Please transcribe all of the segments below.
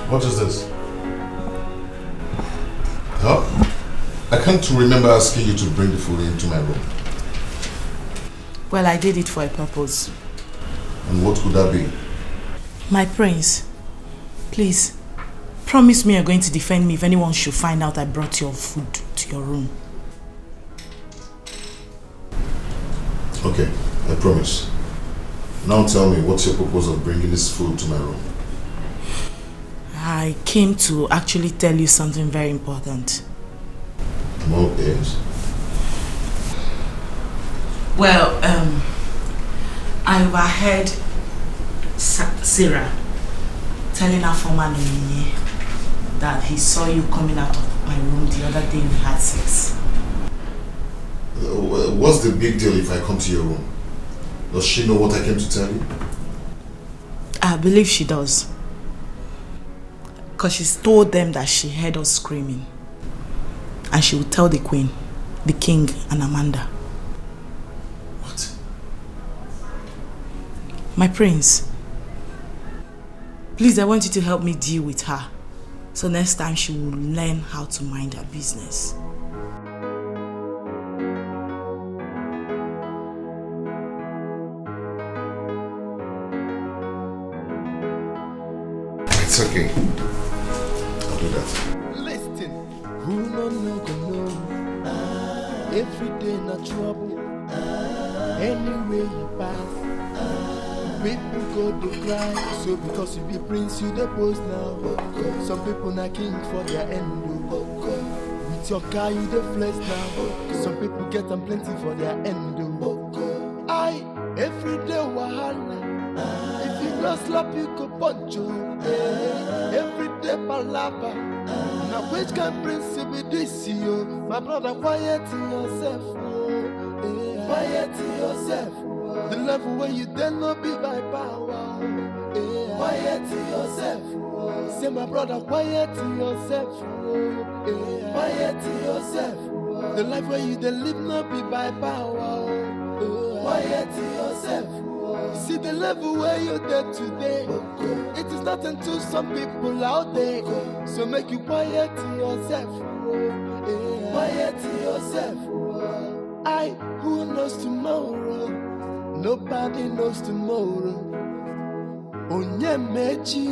What is this? Huh? I can't remember asking you to bring the food into my room. Well, I did it for a purpose. And what could that be? My prince, please, promise me you're going to defend me if anyone should find out I brought your food to your room. Okay, I promise. Now tell me, what's your purpose of bringing this food to my room? I came to actually tell you something very important. I'm all ears. Well, I overheard Sarah telling her former nominee that he saw you coming out of my room the other day we had sex. What's the big deal if I come to your room? Does she know what I came to tell you? I believe she does. Because she's told them that she heard us screaming. And she will tell the queen, the king, and Amanda. What? My prince, please, I want you to help me deal with her. So next time she will learn how to mind her business. It's okay. I'll do that. Listen, who no know? Every day not trouble. Anywhere you pass, people go to cry. So because you be prince, you the post now. Some people not king for their end. With your car, you the flex now. Some people get them plenty for their end. I every day wahala. If you not slap, you go punch you. Every day palava. Now which can prince be this you? My brother, quiet yourself. Quiet yourself. The level where you dare not be by power. Quiet yourself. Say my brother, quiet yourself. Quiet yourself. The life where you dare live not be by power. Quiet yourself. See the level where you're there today. It is nothing to some people out there. So make you quiet yourself. Quiet yourself. I who knows tomorrow? Nobody knows tomorrow. Onye mechi,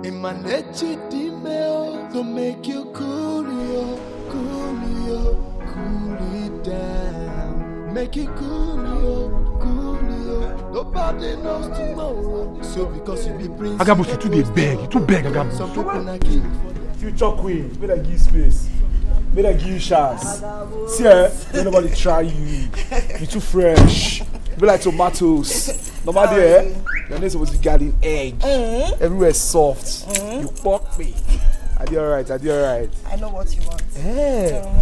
imanechi dimeo to make you cool it down. Make it cool. Nobody knows tomorrow. So because you be prince, Agabus, you too beg, Agabus. Some people not king for them. Future queen, better give space. Better give you chance. See, let nobody try you. You too fresh. Be like tomatoes. Nobody, your name supposed to be guarding egg. Everywhere soft. You fuck me. I did alright. I know what you want.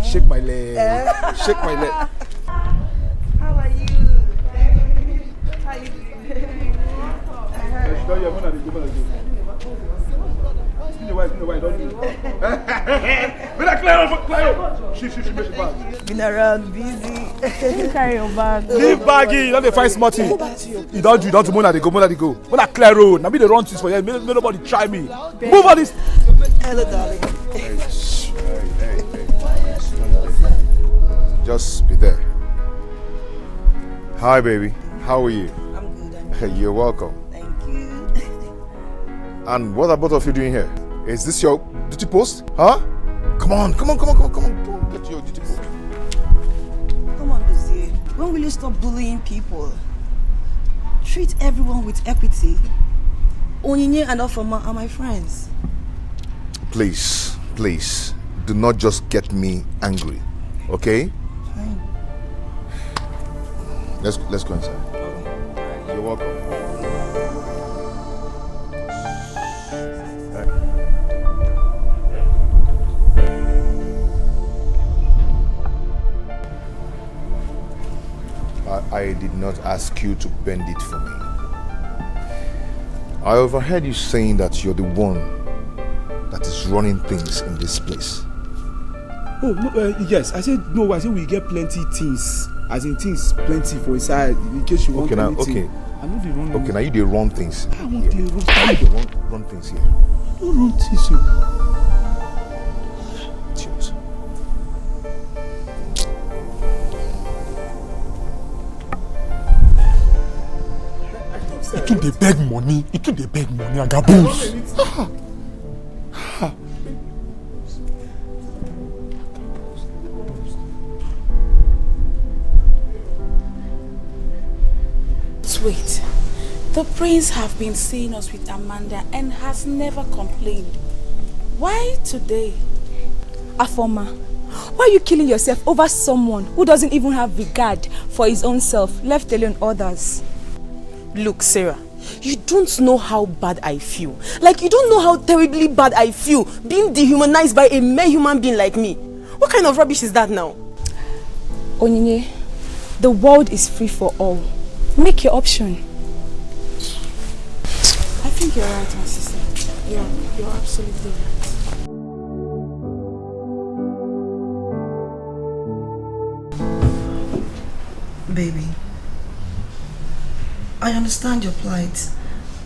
Shake my leg. Shake my leg. How are you? How you doing? Been around busy. Carry your bag. Leave baggy, you don't find smarty. You don't do Mona they go. When I clear road, now me the run things for you. May nobody try me. Move on this. Hello, darling. Hey. Just be there. Hi, baby. How are you? I'm good. You're welcome. Thank you. And what are both of you doing here? Is this your duty post? Huh? Come on. Get your duty post. Come on, Lucy. When will you stop bullying people? Treat everyone with equity. Onyinye and Ofoma are my friends. Please, do not just get me angry, okay? Fine. Let's go inside. You're welcome. I did not ask you to bend it for me. I overheard you saying that you're the one that is running things in this place. Oh, no, yes. I said we get plenty things. As in things plenty for inside in case you want anything. Okay. I know the wrong. Okay, now you the wrong things. I want the wrong. run things here. Don't run things here. Cheers. It took the beg money. It took the beg money. I got booze. Wait, the prince have been seeing us with Amanda and has never complained. Why today? Afoma, why are you killing yourself over someone who doesn't even have regard for his own self, left alone others? Look, Sarah, you don't know how bad I feel. Like, you don't know how terribly bad I feel being dehumanized by a mere human being like me. What kind of rubbish is that now? Onyinye, the world is free for all. Make your option. I think you're right, my sister. You're absolutely right. Baby, I understand your plight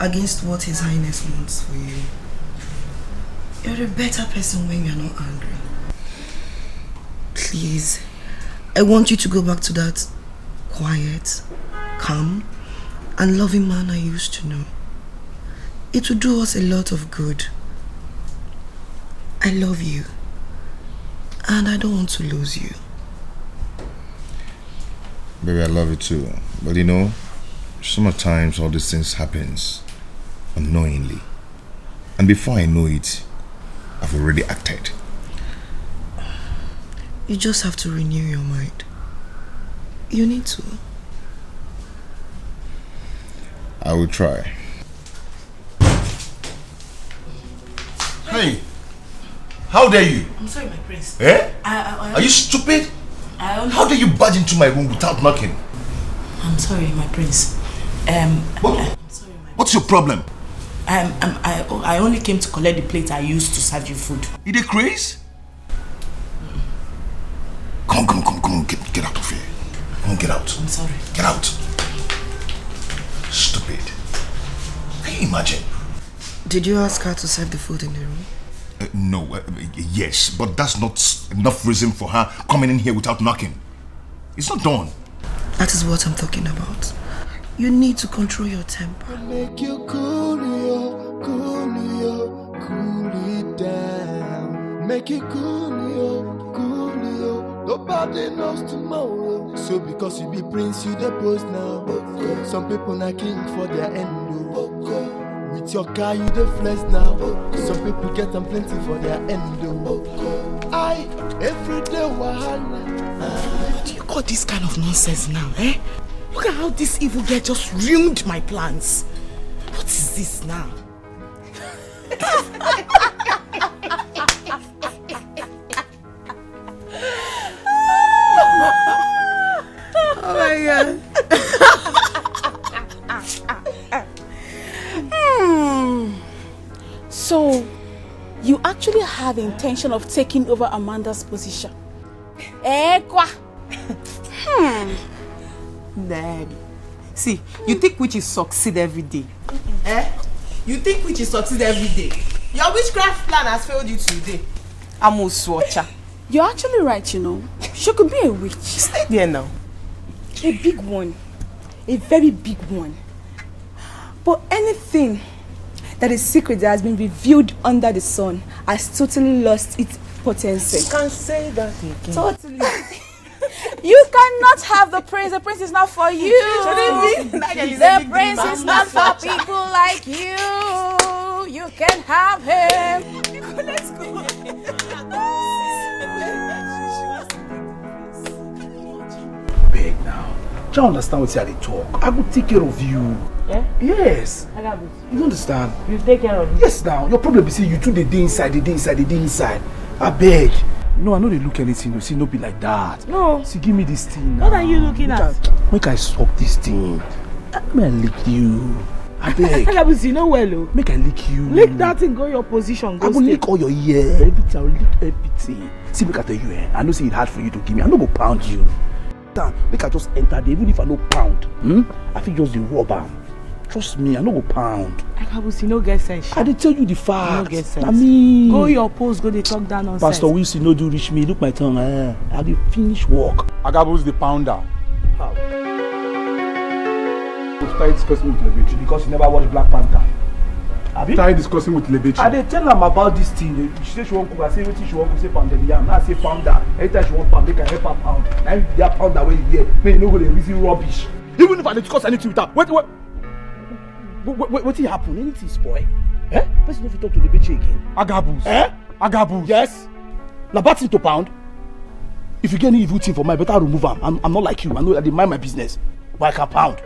against what His Highness wants for you. You're a better person when you're not angry. Please, I want you to go back to that quiet, calm, and loving man I used to know. It will do us a lot of good. I love you, and I don't want to lose you. Baby, I love you too. But you know, sometimes all these things happens unknowingly. And before I know it, I've already acted. You just have to renew your mind. You need to. I will try. Hey, how dare you? I'm sorry, my prince. Eh? Are you stupid? How dare you barge into my room without knocking? I'm sorry, my prince. I'm sorry, What's your problem? I only came to collect the plate I used to serve you food. You dey craze? Come on, get out of here. Come on, get out. I'm sorry. Get out. Stupid. Can you imagine? Did you ask her to serve the food in the room? No, yes, but that's not enough reason for her coming in here without knocking. It's not done. That is what I'm talking about. You need to control your temper. Make you cool it down. Make you cool. Nobody knows tomorrow. So because you be prince, you the post now. Some people not king for their end. With your car, you the flex now. Some people get them plenty for their end. I every day wahala. What do you call this kind of nonsense now, eh? Look at how this evil girl just ruined my plans. What is this now? Oh my God. So, you actually have the intention of taking over Amanda's position? Daddy. See, you think witches succeed every day? Eh? You think witches succeed every day? Your witchcraft plan has failed you today. Amuswacha. You're actually right, you know. She could be a witch. Stay there now. A big one. A very big one. But anything that is secret that has been revealed under the sun has totally lost its potency. You can't say that again. Totally. You cannot have the prince. The prince is not for you. The prince is not for people like you. You can have him. Let's go. Beg now. Do you understand what they talk? I will take care of you. Yeah? Yes. I got it. You understand? You take care of me. Yes now. Your problem is say you two the day inside. I beg. No, I know they look anything. You see, no be like that. No. See, give me this thing. What are you looking at? Make I suck this thing. May I lick you? I beg. You know well, oh. Make I lick you. Lick that thing, go your position. Go I will lick all your ear. Everything. I will lick everything. See, make I tell you, I know say it's hard for you to give me. I'm not go pound you. Make I just enter there, even if I no pound. I think just the rubber. Trust me, I no go pound. I Agabus, you no get sense. I dey tell you the You fact. no get sense. I mean, Go your post, go dey talk down on Pastor Wilson no do reach me. Look my tongue. I dey finish work. Agabus the pounder. How? We started discussing with Lebechi because he never watched Black Panther. Abi? Started discussing with Lebechi. I dey tell am about this thing. She say she wan cook. I say wetin she wan cook. Say pounded yam. Now I say pounder. Anytime she wan pound, make I help her pound. Now you be that pounder wey you hear. Make you no go dey reason rubbish. Even if I dey discuss anything with her, wetin happen? Anything spoil? Person no fit talk to Lebechi again. Agabus. Agabus. Yes. Na bad thing to pound. If you get any evil thing for me, I better remove am. I'm not like you. I know I dey mind my business, but I can pound.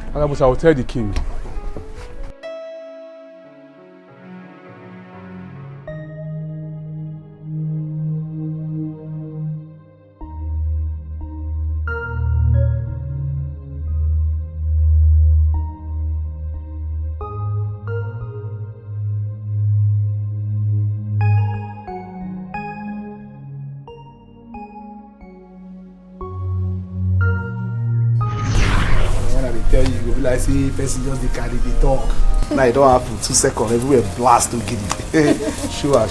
Agabus, I will tell the king. Tell you, go be like say person just dey carry the talk. Now it don't happen 2 seconds, everywhere blast to get it. Sure.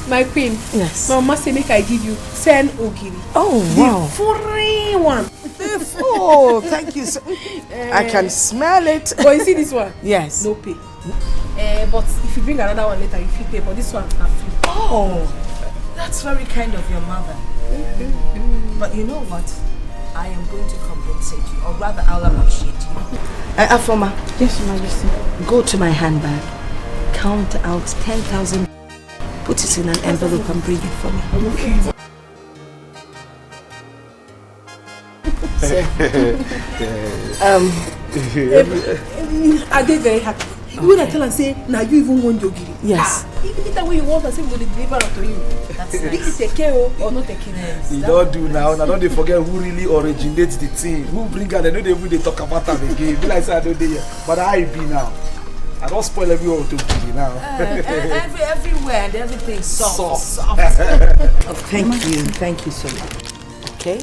My queen. Yes. My mama say make I give you 10 ogiri. Oh, wow. The free one. Oh, thank you. I can smell it. But you see this one? Yes. No pay. But if you bring another one later, you feel pay. But this one, na free. Oh, that's very kind of your mother. But you know what? I am going to compensate you, or rather, I'll appreciate you. Afoma. Yes, Your Majesty. Go to my handbag. Count out 10,000. Put it in an envelope and bring it for me. Okay. I get very happy. When I tell and say, now you even want ogiri. Yes. Even the way you want, I say we will deliver it to you. That's This nice. is a KO or not a KO. Yes, You that- don't do now. Now don't they forget who really originates the thing. Who bring her? They know they even talk about them again. Be like say I don't dey here. But I be now. I don't spoil everyone to be now. everywhere and everything soft. Oh, thank you so much. Okay.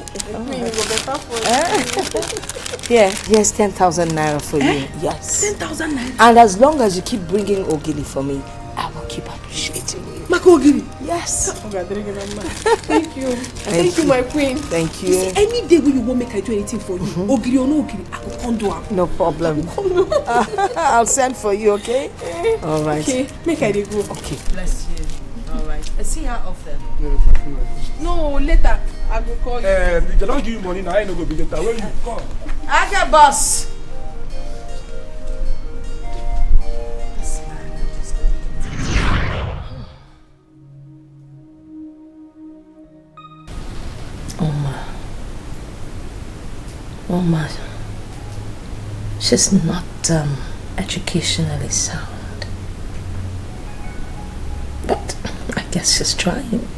Here, here's 10,000 naira for you. Yes. 10,000 naira. And as long as you keep bringing ogili for me, I will keep appreciating you. Mako ogiri. Yes. Thank you. Thank you, my queen. Thank See, you. any day when you won't make I do anything for you, ogiri or no ogiri, I will come do am. No problem. I'll send for you, okay? All right. Okay, make I dey go. Okay. Bless you. All right. See how often. No, later I will call you. They don't give you money now. I ain't no go be later. Where you come? I get boss. This man, I'm just Oma, she's not educationally sound. But I guess she's trying.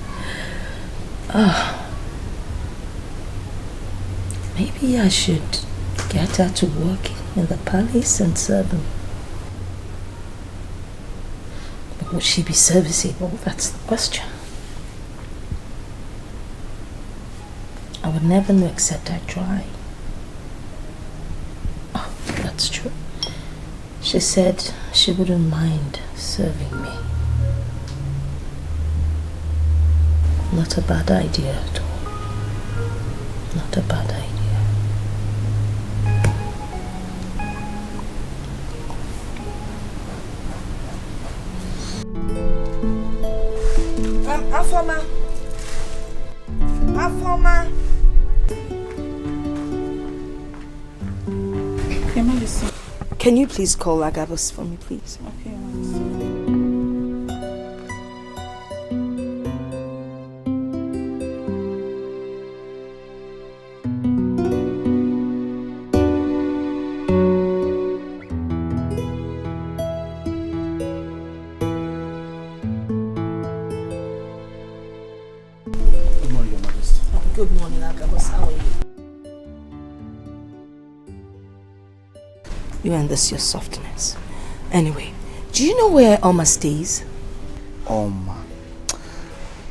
Maybe I should get her to work in the palace and serve him. But would she be serviceable? That's the question. I would never know except I try. Oh, that's true. She said she wouldn't mind serving me. Not a bad idea at all. Not a bad idea. Afoma. Your Majesty. Can you please call Agabus for me, please? Okay, Your Majesty. Good morning, Your Majesty. Good morning, Agabus. How are you? You and this your softness. Anyway, do you know where Oma stays?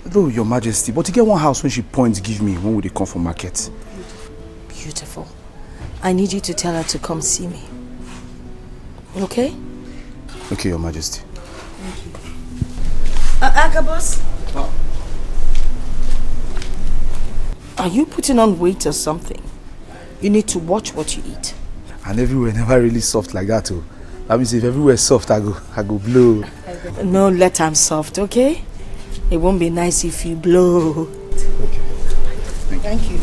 Though, Your Majesty, but you get one house when she points give me when we dey come from market. Beautiful. I need you to tell her to come see me. Okay? Okay, Your Majesty. Aga boss? Are you putting on weight or something? You need to watch what you eat. And everywhere never really soft like that too. That means if everywhere soft, I go blow. No, let them soft, okay? It won't be nice if you blow. Okay. Thank you.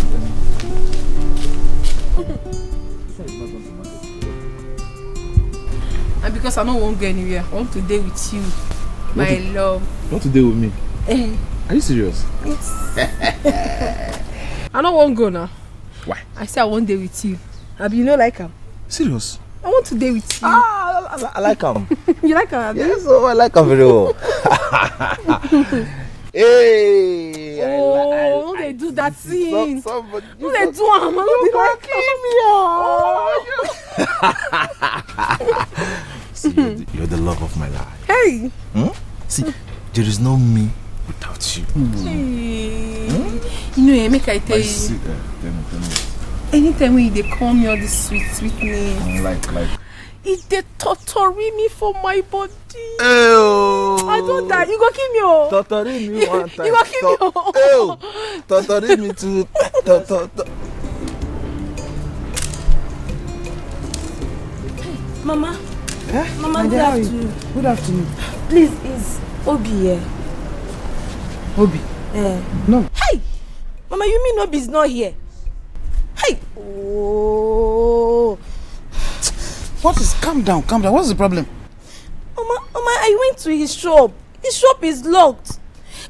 And because I don't want to go anywhere, I want to date with you, my love. You want to deal with me? Are you serious? Yes. I don't want to go now. Why? I say I want to date with you. Abi, you know like him? Serious? I want to date with you. I like him. You like him? Yes, I like him very well. Hey! Oh, they do that thing. Somebody, No, they do am. No, they like him. See, you're the love of my life. Hey. See, there is no me without you. You know, make I tell you. Tell me. Anytime when they call me all this sweet name, Like. it they torture me for my body. Ew. I don't die. You go kill me, oh. Torture me one time. You go kill me, oh. Ew. Torture me too. Mama. Eh? Mama, good afternoon. Good afternoon. Please, is Obi here? Obi? No. Hey! Mama, you mean Obi is not here? Hey! Oh. What is... Calm down. What's the problem? Mama, I went to his shop. His shop is locked.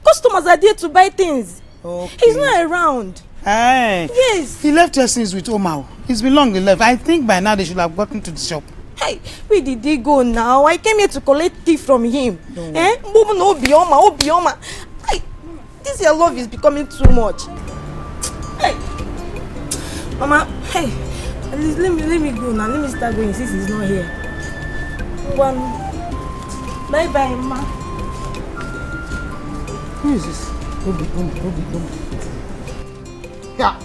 Customers are there to buy things. Okay. He's not around. Hey. Yes. He left here since with Omao. It's been long he left. I think by now they should have gotten to the shop. Hey, where did he go now? I came here to collect tea from him. Obioma. Hey, this your love is becoming too much. Hey. Mama, hey. At least let me go now. Let me start going since he's not here. Bye, Ma. Who is this? Obi. Yeah.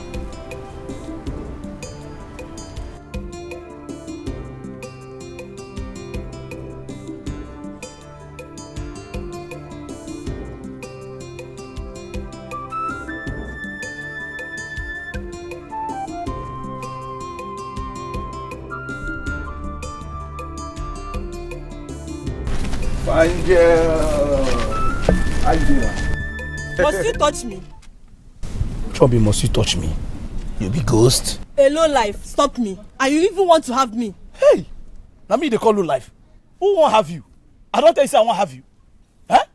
Fine girl. How you doing? Must you touch me? Chubby, must you touch me? You be ghost. A low life, stop me. And you even want to have me. Hey! Now me they call you life. Who won't have you? I don't tell you say I won't have you. Huh?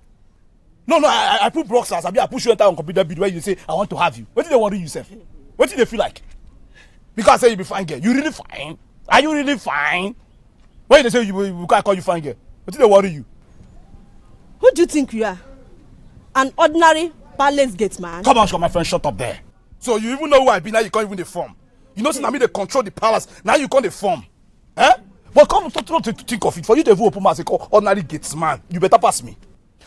No, I put boxers. I push you enter on computer bid where you say I want to have you. What did they want to yourself? What did they feel like? Because I say you be fine girl. You really fine? Are you really fine? Why they say you can't call you fine girl? What did they worry you? Who do you think you are? An ordinary palace gate man? Come on, my friend, shut up there. So you even know who I be now, you can't even the form. You know, since I mean they control the palace, now you can't the form. Eh? But come to think of it, for you to even open my call ordinary gates man, you better pass me.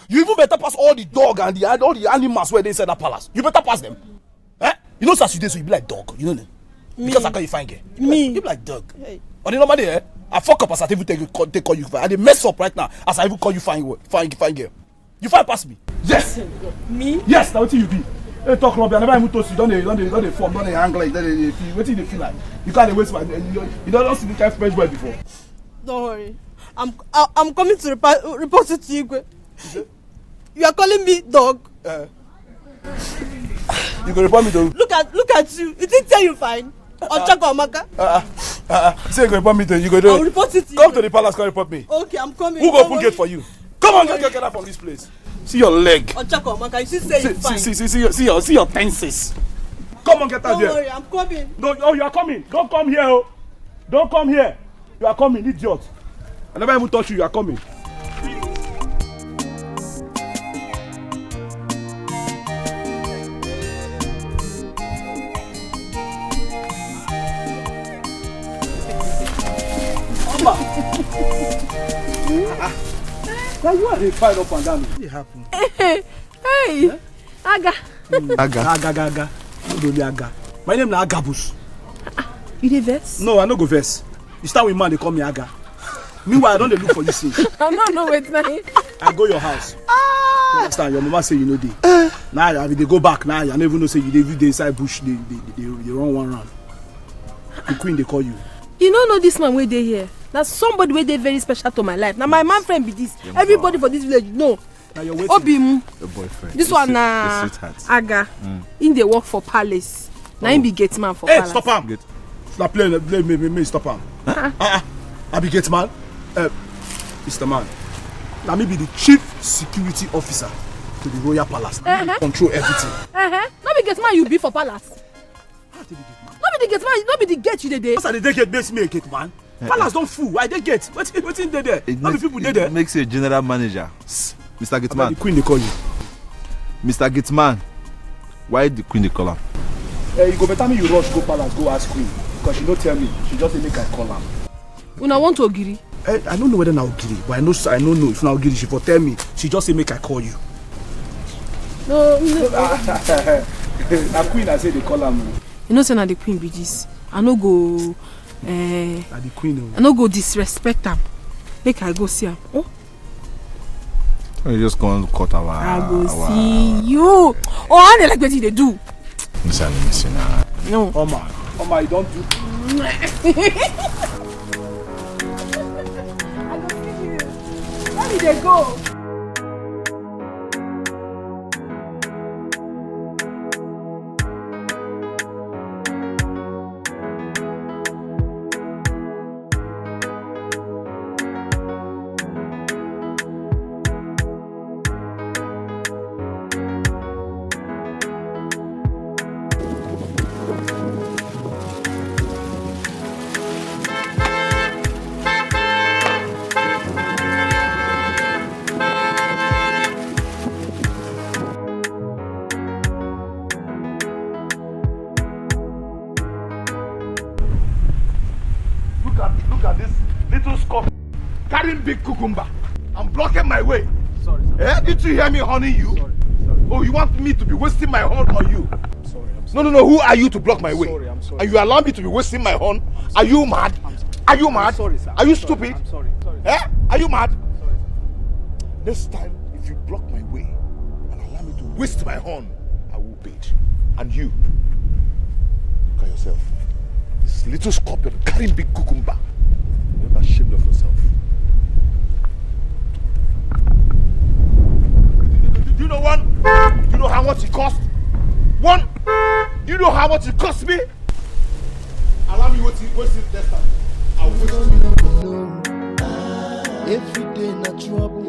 You even better pass all the dog and all the animals where they inside that palace. You better pass them. Eh? You know such days so you be like dog, you know them. Because I call you fine girl. You be like dog. Hey. But you know money, eh? I fuck up as I even take call you fine. I dey mess up right now as I even call you fine girl. You fine pass me. Yes. Me? Yes, now what you be? Hey, talk rubbish. I never even told you. Don't they form, don't they hang like that. They feel. What do they feel like? You can't waste my. You don't see the kind of fresh boy before. Don't worry. I'm coming to report it to you. You are calling me dog. You can report me to. Look at you. You think say you fine? Ochako Amaka? Say you can report me to. You go do. I'll report it to you. Come to the palace. Come report me. Okay, I'm coming. Who go open gate for you? Come on, get out from this place. See your leg. Ochako Amaka, you say you fine. See your tenses. Come on, get out there. Don't worry, I'm coming. No, oh, you are coming. Don't come here, oh. Don't come here. You are coming, idiot. I never even touch you. You are coming. Now you are the fight up and down. What happened? Hey, yeah? Aga. Aga. No, only Aga. My name is Agabus. You dey vex? No, I no go vex. You start with man, they call me Aga. Meanwhile, I don't dey look for you since. No, wait, now. I go your house. You understand? Your mama say you know dey. Now they go back. Now I don't even know say you dey inside bush. They run one round. The queen they call you. You don't know this man where they here. That's somebody where they very special to my life. Now my man friend be this. Everybody for this village know. Now you're waiting. Obim. Your boyfriend. This one na Aga. In the work for palace. Now him be gate man for palace. Hey, stop him. Stop playing me stop him. I be gate man. Mr. Man. Now me be the chief security officer to the royal palace. Control everything. Not be gate man you be for palace. Not be the gate man, not be the gate you dey. What's the gate makes me a gate man? Palace don't fool. I dey gate. What's in there? How many people there? It makes you a general manager. Mr. Gateman. The queen they call you. Mr. Gateman. Why the queen they call him? You go better me you rush go palace go ask queen because she don't tell me. She just make I call her. Una want to Ogiri? I don't know whether na Ogiri, but I don't know if na Ogiri. She for tell me. She just say make I call you. No. Na queen I say they call her. You know say na the queen be this. I no go. Na the queen. I no go disrespect am. Make I go see am. Oh. You just go cut our. I go see you. Oh, how they like what they do? Listen now. No. Oma, you don't do. I go see you. Where did they go? Look at this little scorpion carrying big cucumber. I'm blocking my way. Sorry. Did you hear me honey you? Sorry. Oh, you want me to be wasting my horn on you? I'm sorry. No. Who are you to block my way? I'm sorry. And you allow me to be wasting my horn? Are you mad? Are you mad? Sorry, sir. Are you stupid? I'm sorry. Are you mad? Sorry. This time, if you block my way and allow me to waste my horn, I will pay. And you, look at yourself. This little scorpion carrying big cucumber. You're not ashamed of yourself. Do you know one? Do you know how much it cost? One? Do you know how much it cost me? Allow me wait this time. I'll wait you. Every day na trouble.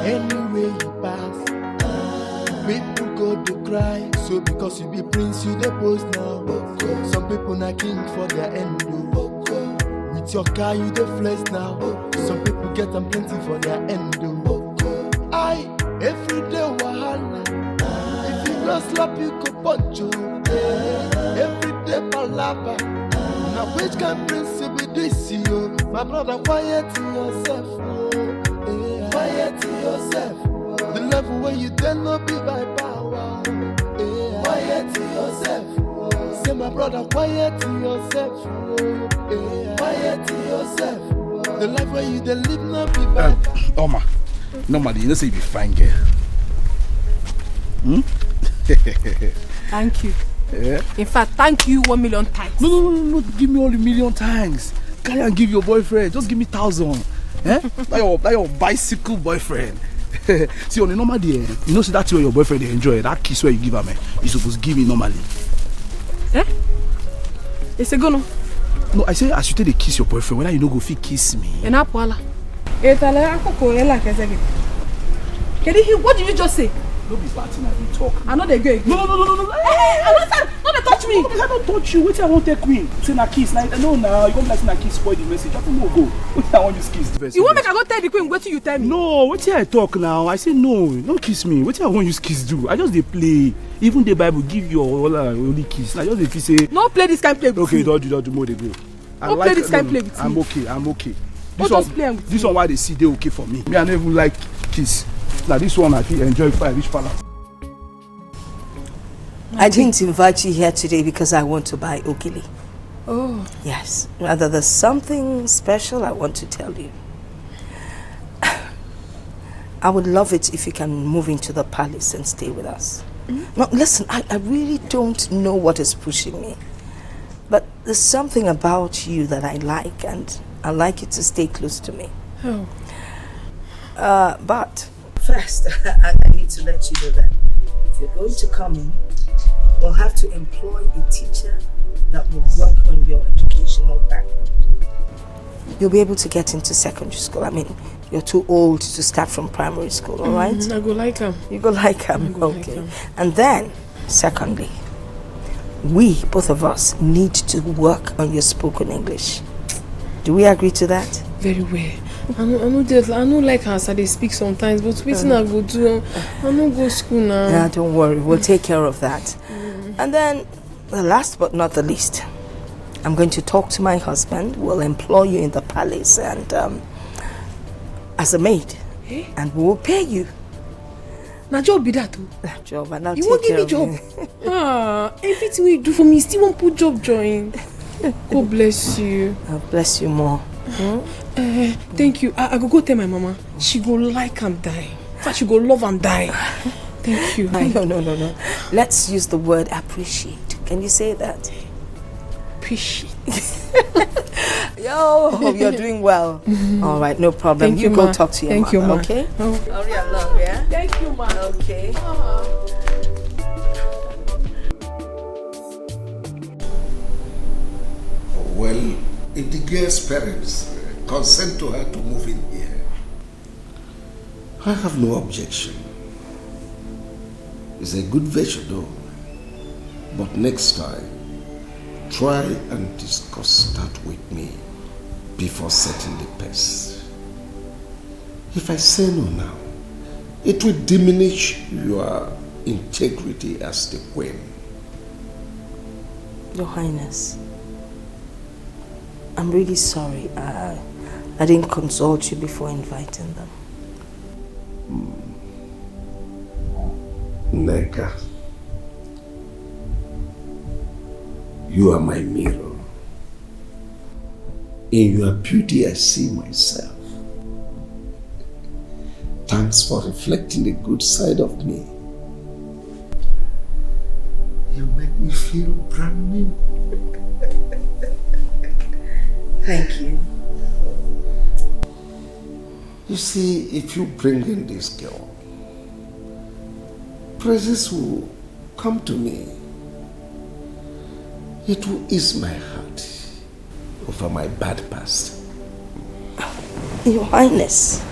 Anywhere you pass, people go to cry. So because you be prince, you dey pose now. Some people na king for their end. With your car, you dey flex now. Some people get them plenty for their end. Every day wahala. If you no slap, you go punch you. Every day palava. Now which kind prince be this you? My brother, quiet to yourself. Quiet to yourself. The level where you dare not be by power. Quiet to yourself. Say my brother, quiet to yourself. Quiet to yourself. The life where you dare live not be by power. Oma, normally you know say you be fine girl. Thank you. Yeah. In fact, thank you 1 million times. No. Give me all the million thanks. Carry and give your boyfriend. Just give me 1,000. That your bicycle boyfriend. See, on a normal day, you know, see that's where your boyfriend they enjoy. That kiss where you give him, you supposed to give me normally. It's a go no. No, I say as you take the kiss your boyfriend, whether you no go fit kiss me. What did you just say? No be bad thing I been talk. I know they go again. No. Hey, I don't they touch me. I don't touch you. Wait, I won't take queen. Say na kiss. Now you come like say na kiss spoil the message. I don't go. Wait, I want you kiss first. You won't make I go tell the queen. What you tell me? No, wait till I talk now. I say no. Don't kiss me. Wait till I want you kiss do. I just they play. Even the Bible give you only kiss. I just they say. No play this kind of play with okay, you. don't do more they go. Don't play this kind of play with me. I'm okay. This one why they see they okay for me. Me I never even like kiss. Now this one I feel enjoy if I reach palace. I didn't invite you here today because I want to buy ogili. Oh. Yes, rather there's something special I want to tell you. I would love it if you can move into the palace and stay with us. Now, listen, I really don't know what is pushing me. But there's something about you that I like, and I like you to stay close to me. Oh. But first, I need to let you know that if you're going to come in, we'll have to employ a teacher that will work on your educational background. You'll be able to get into secondary school. I mean, you're too old to start from primary school, all right? I go like him. You go like him, okay. And then, secondly, we, both of us, need to work on your spoken English. Do we agree to that? Very well. I know like how they speak sometimes, but waiting I go do, I no go school now. Yeah, don't worry, we'll take care of that. And then, the last but not the least, I'm going to talk to my husband. We'll employ you in the palace and as a maid, and we will pay you. Now job be that too. Job, and I'll you take won't give care me job. of Everything you do for me, still won't put job join. God bless you. I'll bless you more. Thank you. I go tell my mama. She go like and die. In fact, she go love and die. Thank you. No. Let's use the word appreciate. Can you say that? Appreciate. Yo, you're doing well. All right, no problem. Thank you you, go ma. talk to your Thank you, mama, ma. okay? Oh. Hurry along, yeah? Thank you, ma. Okay. Well, if the girl's parents consent to her to move in here, I have no objection. It's a good venture though. But next time, try and discuss that with me before setting the pace. If I say no now, it will diminish your integrity as the queen. Your Highness, I'm really sorry. I didn't consult you before inviting them. Neka, you are my mirror. In your beauty, I see myself. Thanks for reflecting the good side of me. You make me feel brand new. Thank you. You see, if you bring in this girl, praises will come to me. It will ease my heart over my bad past. Your Highness,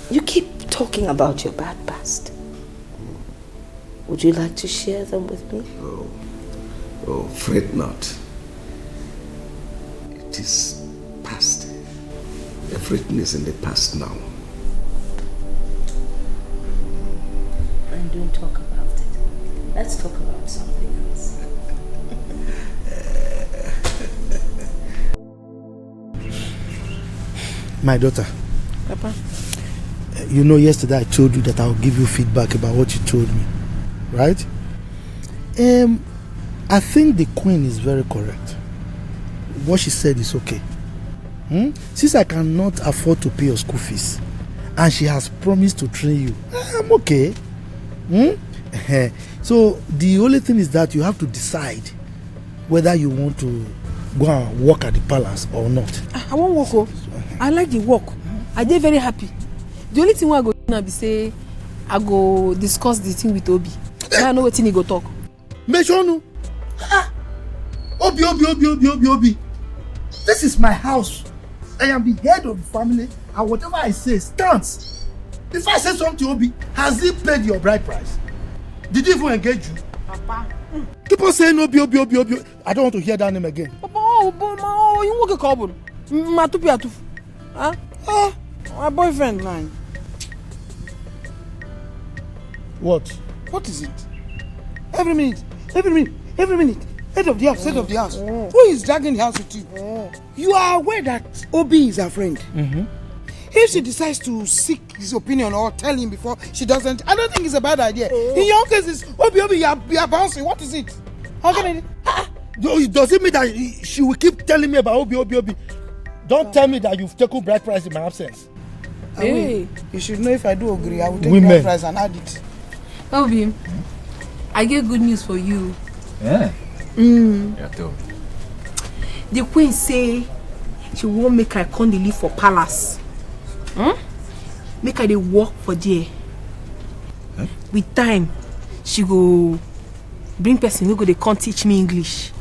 you keep talking about your bad past. Would you like to share them with me? Oh, fret not. It is past. Everything is in the past now. And don't talk about it. Let's talk about something else. My daughter. Papa. You know, yesterday I told you that I'll give you feedback about what you told me, right? I think the queen is very correct. What she said is okay. Since I cannot afford to pay your school fees, and she has promised to train you, I'm okay. So the only thing is that you have to decide whether you want to go and work at the palace or not. I won't work. Oh. I like the work. I did very happy. The only thing I go do now be say I go discuss the thing with Obi. Now I know what thing he go talk. Meshonu. Obi. This is my house. I am the head of the family, and whatever I say stands. If I say something to Obi, has he paid your bride price? Did he even engage you? Papa. Keep on saying Obi. I don't want to hear that name again. Papa, you work a couple. Matupi atuf. Huh? My boyfriend line. What? What is it? Every minute. Head of the house. Who is dragging the house with you? You are aware that Obi is her friend. If she decides to seek his opinion or tell him before she doesn't, I don't think it's a bad idea. In your case, it's Obi, you are bouncing. What is it? How can I? Does it mean that she will keep telling me about Obi? Don't tell me that you've taken bride price in my absence. Hey, you should know if I do agree, I will take Women. bride price and add it. Obi, I get good news for you. Yeah. Yeah, tell me. The queen say she won't make her come live for palace. Make her dey work for there. With time, she go bring person who go dey come teach me English.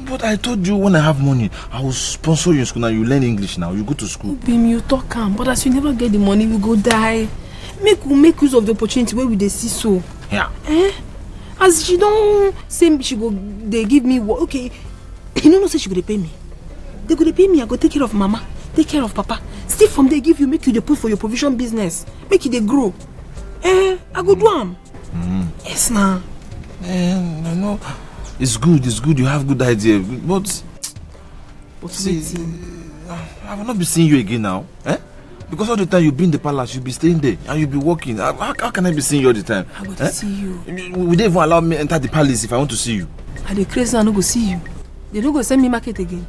But I told you when I have money, I will sponsor you in school. Now you learn English now. You go to school. Bim, you talk am, but as you never get the money, we go die. Make use of the opportunity where we dey see so. Yeah. As she don't say she go, they give me work. Okay, you know say she go dey pay me. They go dey pay me. I go take care of mama, take care of papa. Still from there give you, make you dey put for your provision business, make you dey grow. I go do am. Yes, now. I know. It's good. You have good idea. But see, I will not be seeing you again now. Because all the time you be in the palace, you'll be staying there and you'll be working. How can I be seeing you all the time? I go to see you. Would they even allow me enter the palace if I want to see you? I dey crazy, I no go see you. They don't go send me market again.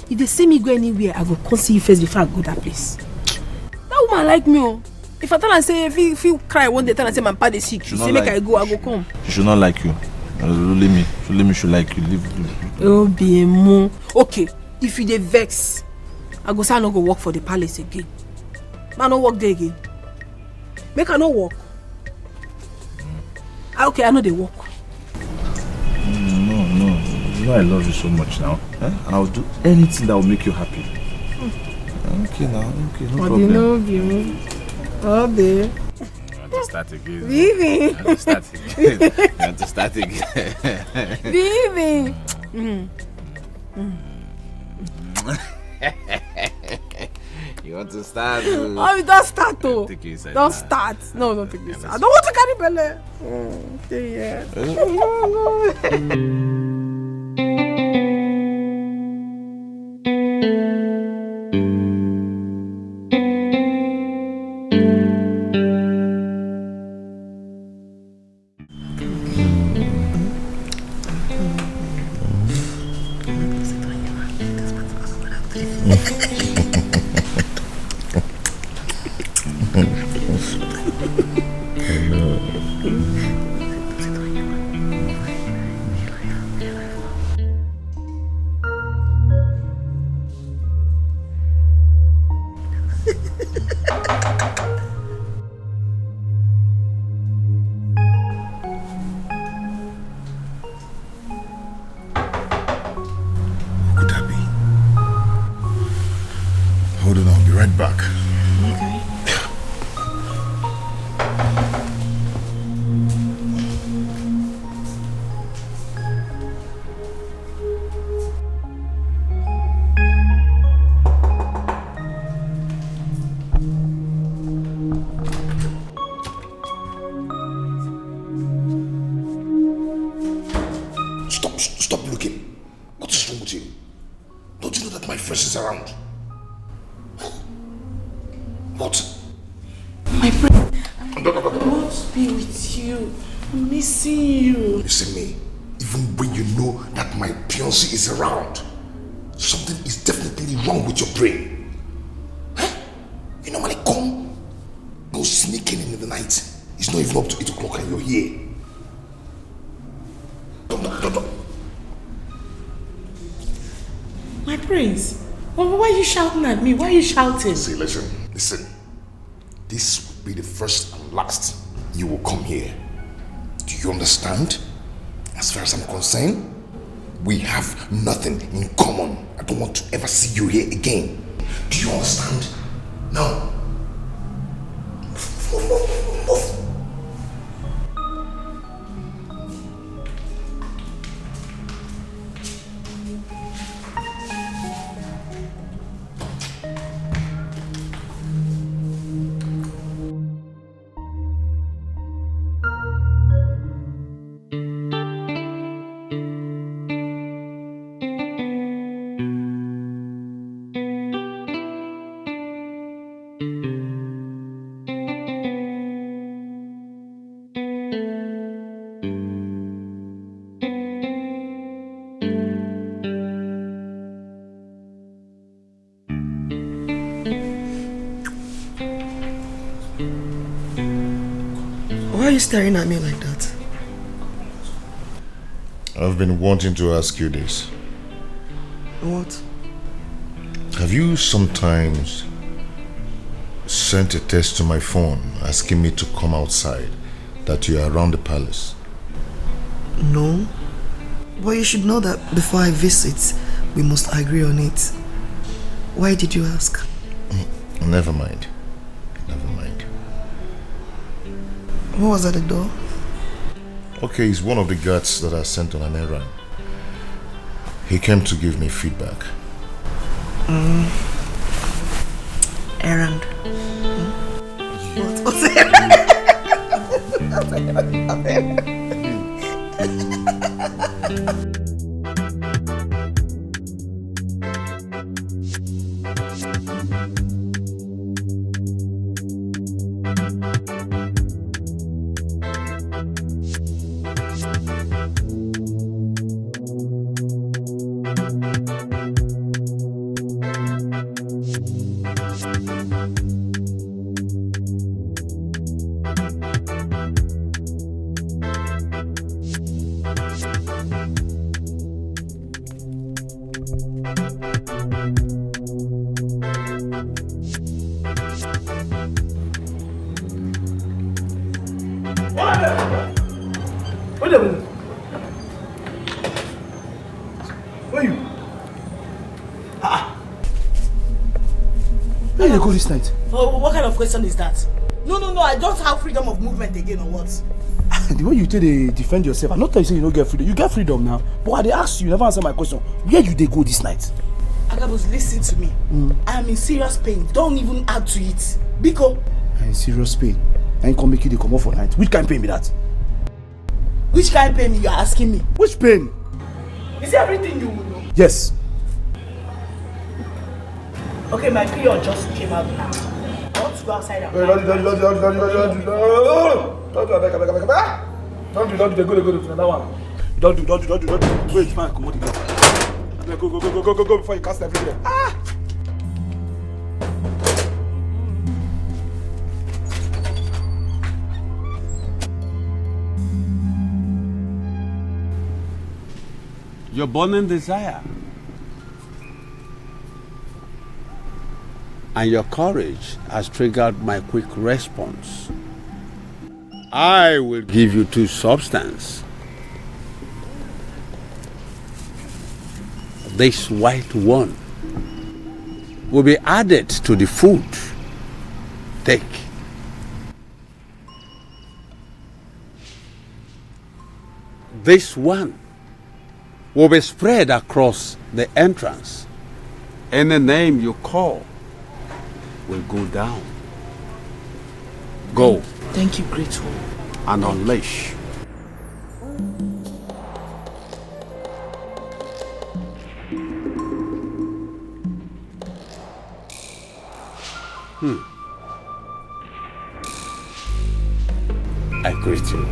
If they send me go anywhere, I go come see you first before I go that place. That woman like me, oh. If I tell her say if you cry one day, tell her say my papa is sick. She say make I go come. She should not like you. Leave me. She like you. Leave. Oh, be mo. Okay, if you dey vex, I go say I no go work for the palace again. I no work there again. Make I no work. Okay, I know they work. No. You know I love you so much now. And I'll do anything that will make you happy. Okay now. Okay, no problem. You know you. Oh, there. You want to start again? Vivi. You want to start again? You want to start again? Vivi. You want to start? Oh, don't start, oh. Don't start. No, don't take this. I don't want to carry belly. Yeah. Hold on, I'll be right back. Okay. Stop looking. What is wrong with you? Don't you know that my friend is around? What? My friend, I want to be with you. I'm missing you. Listen me, even when you know that my fiancé is around, something is definitely wrong with your brain. You normally go sneaking in the night. It's not even up to 8 o'clock and you're here. Don't. My prince, why are you shouting at me? Why are you shouting? See, listen. This will be the first and last you will come here. Do you understand? As far as I'm concerned, we have nothing in common. I don't want to ever see you here again. Do you understand? No. Move. you staring at me like that? I've been wanting to ask you this. What? Have you sometimes sent a text to my phone asking me to come outside, that you are around the palace? No. But you should know that before I visit, we must agree on it. Why did you ask? Never mind. Never mind. Who was at the door? Okay, he's one of the guards that I sent on an errand. He came to give me feedback. Errand. What? What's errand? Wait a minute. Where are you? Where did you go this night? Oh, what kind of question is that? No, I don't have freedom of movement again, or what? The way you tell they defend yourself, I'm not telling you you don't get freedom. You get freedom now. But I they ask you never answer my question. Where you they go this night? Agabus, listen to me. I am in serious pain. Don't even add to it. Biko. I'm in serious pain. I ain't come make you they come off for night. Which kind of pain be that? Which kind of pain you are asking me? Which pain? Is everything you will know? Yes. Okay, my period just came out now. I want to go outside and Don't do, go to another one. Don't do. Wait, man, come on, go before you cast everywhere. Your burning desire and your courage has triggered my quick response. I will give you 2 substances. This white one will be added to the food. Take. This one will be spread across the entrance. Any name you call will go down. Go. Thank you, grateful. And unleash. I greet you.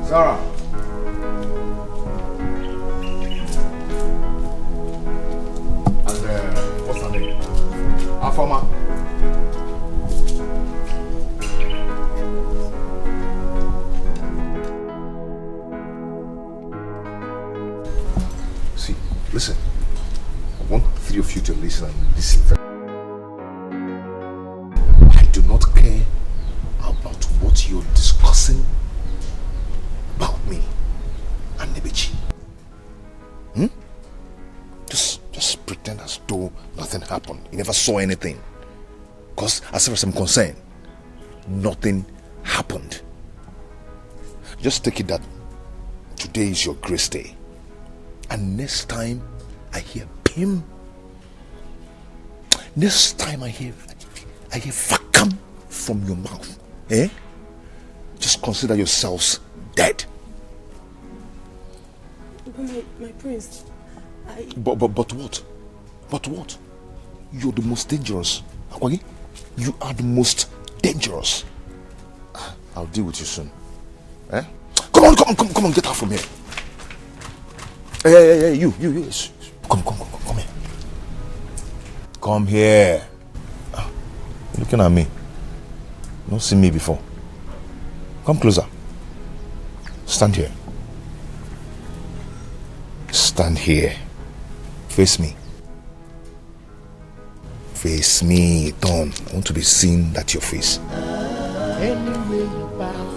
Sarah. And what's her name? Afama. See, listen. I want 3 of you to listen and listen very. I do not care about what you're discussing about me and Nebechi. Just pretend as though nothing happened. You never saw anything. Because as far as I'm concerned, nothing happened. Just take it that today is your grace day. And next time I hear Pim, next time I hear Fakam from your mouth, just consider yourselves dead. But my prince, But what? But what? You're the most dangerous. Akwagi, you are the most dangerous. I'll deal with you soon. Come on, get out from here. Hey, you. Come here. Come here. You're looking at me. You don't see me before. Come closer. Stand here. Stand here. Face me. Face me, Don. I want to be seen at your face. Anyway you pass,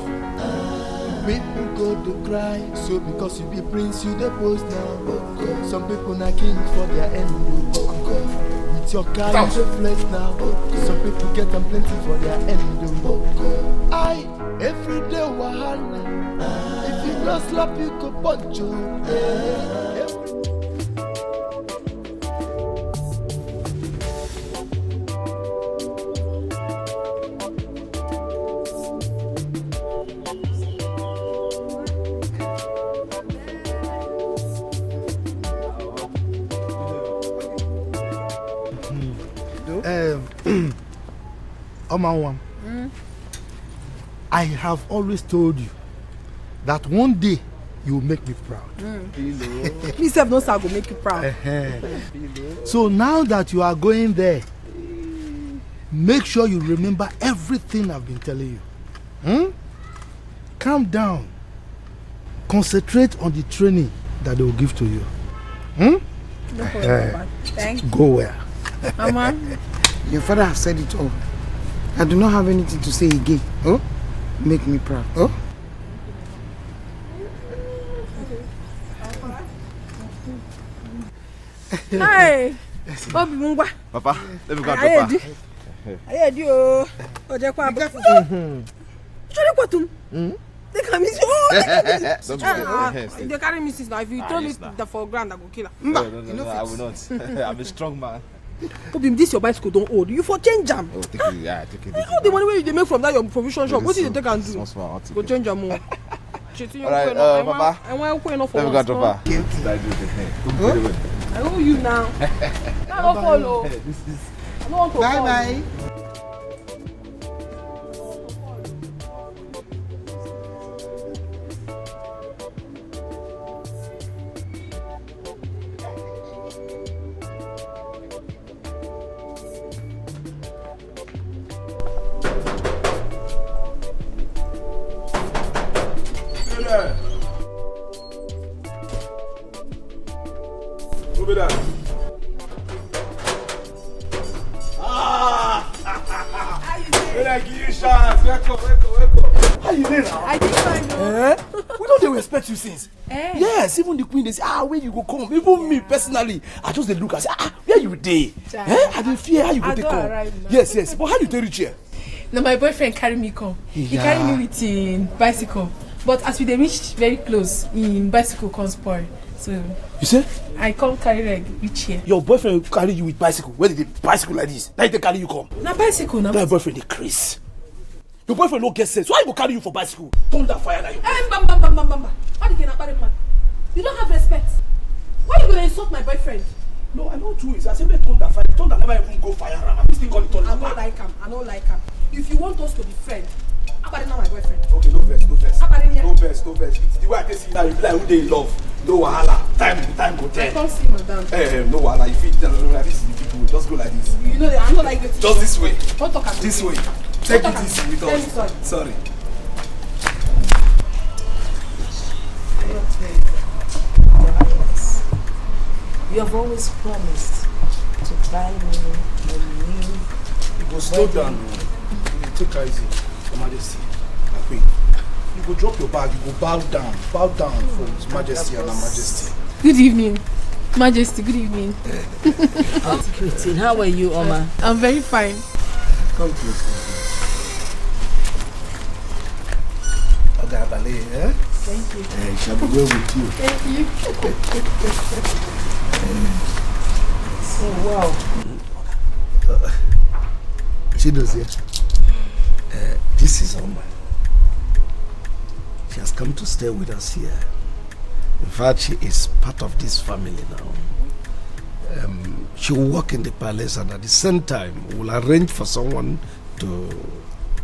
people go to cry. So because you be prince, you the post now. Some people not king for their end. With your car, you the flex now. Some people get them plenty for their end. Every day wahala. If you not slap, you go punch you. Omanwam, I have always told you that one day you will make me proud. Me self knows I go make you proud. So now that you are going there, make sure you remember everything I've been telling you. Calm down. Concentrate on the training that they will give to you. Thank you. Go where? Mama, your father has said it all. I do not have anything to say again. Oh, make me proud. Oh. Hi. Bobby Mungwa. Papa, let me go and Papa. drop They carry me. They carry me since now. If you throw me the for ground, I go kill her. No, I will not. I'm a strong man. Bobby, this your bicycle don't hold. You for change jam. Oh, take it. All the money they make from that your provision shop. What did you take and do? Go change jam more. Alright, Papa. I want to let me go and drop her. I owe you now. Now don't follow. I don't want to follow. Bye. Who be that? When I give you chance, welcome. How you doing now? I think I know. We don't respect you since. Yes, even the queen they say, where you go come? Even me personally, I just look and say, where you dey? I dey fear how you go take come. Yes, but how you take reach here? No, my boyfriend carry me come. He carry me with him bicycle. But as we dey reach very close, him bicycle come spoil. So you say? I come carry leg reach here. Your boyfriend carry you with bicycle. Where did the bicycle like this? Now they carry you come. Na bicycle na. That boyfriend dey craze. Your boyfriend no get sense. Why you go carry you for bicycle? Thunder fire na you. Bam. How you get man? You don't have respect. Why you gonna insult my boyfriend? No, I know true. I say make thunder fire. Thunder never even go fire. I'm still calling thunder. I don't like him. If you want us to be friends, how about now my boyfriend? Okay, no vex. How about No vex. The way I can see now, you be like who they in love. No wahala. Time go tell. I can't see madam. No wahala. If you like this, the people just go like this. You know that I'm not like this. Just this way. Don't talk about this way. Take it easy with us. Sorry. You have always promised to buy me a new. You go slow down. You take it easy, Your Majesty. Wait. You go drop your bag. You go bow down for His Majesty and Her Majesty. Good evening, Majesty. Good evening. Christine, how are you, Oma? I'm very fine. Come close. Okay, Abale, Thank you. Shall we go with you? Thank you. Oh, wow. She does here. This is Oma. She has come to stay with us here. In fact, she is part of this family now. She will work in the palace, and at the same time, we will arrange for someone to